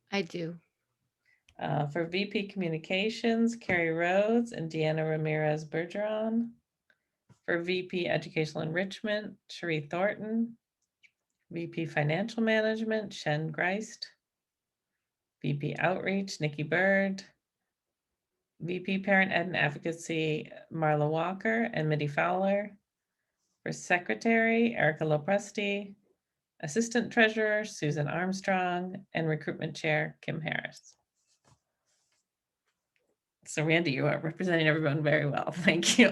I do. For VP Communications, Carrie Rhodes and Deanna Ramirez Bergeron. For VP Educational Enrichment, Cherie Thornton. VP Financial Management, Shen Greist. VP Outreach, Nikki Bird. VP Parent Ed and Advocacy, Marla Walker and Mitty Fowler. For Secretary, Erica Lopresti. Assistant Treasurer, Susan Armstrong, and Recruitment Chair, Kim Harris. So Randy, you are representing everyone very well. Thank you.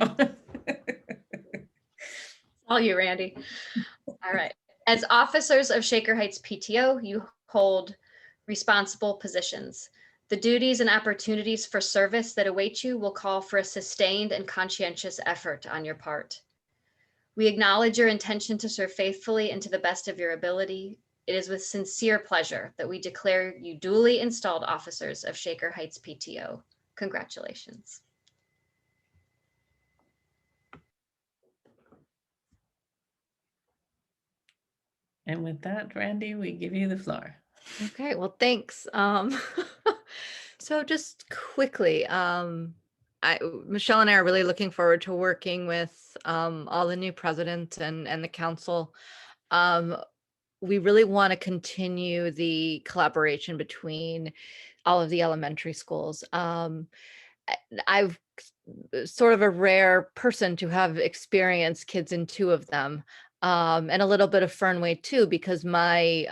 All you, Randy. All right. As officers of Shaker Heights PTO, you hold responsible positions. The duties and opportunities for service that await you will call for a sustained and conscientious effort on your part. We acknowledge your intention to serve faithfully and to the best of your ability. It is with sincere pleasure that we declare you duly installed officers of Shaker Heights PTO. Congratulations. And with that, Randy, we give you the floor. Okay, well, thanks. So just quickly, Michelle and I are really looking forward to working with all the new presidents and the council. We really want to continue the collaboration between all of the elementary schools. I've sort of a rare person to have experienced kids in two of them, and a little bit of Fernway too, because my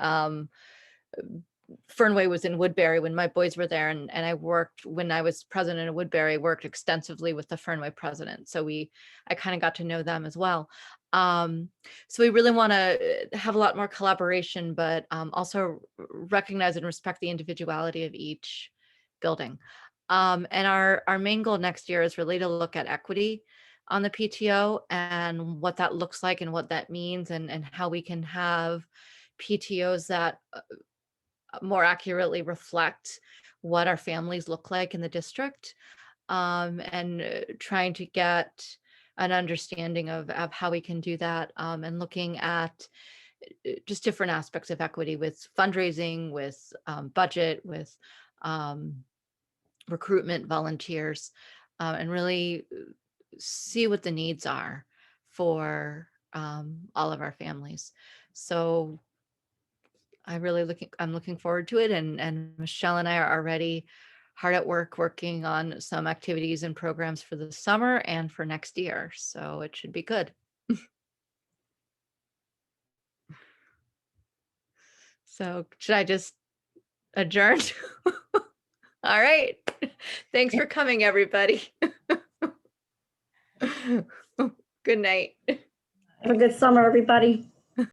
Fernway was in Woodbury when my boys were there, and I worked when I was president of Woodbury, I worked extensively with the Fernway president. So I kind of got to know them as well. So we really want to have a lot more collaboration, but also recognize and respect the individuality of each building. And our main goal next year is really to look at equity on the PTO and what that looks like and what that means, and how we can have PTOs that more accurately reflect what our families look like in the district, and trying to get an understanding of how we can do that, and looking at just different aspects of equity with fundraising, with budget, with recruitment, volunteers, and really see what the needs are for all of our families. So I'm looking forward to it. And Michelle and I are already hard at work working on some activities and programs for the summer and for next year. So it should be good. So should I just adjourn? All right. Thanks for coming, everybody. Good night. Have a good summer, everybody.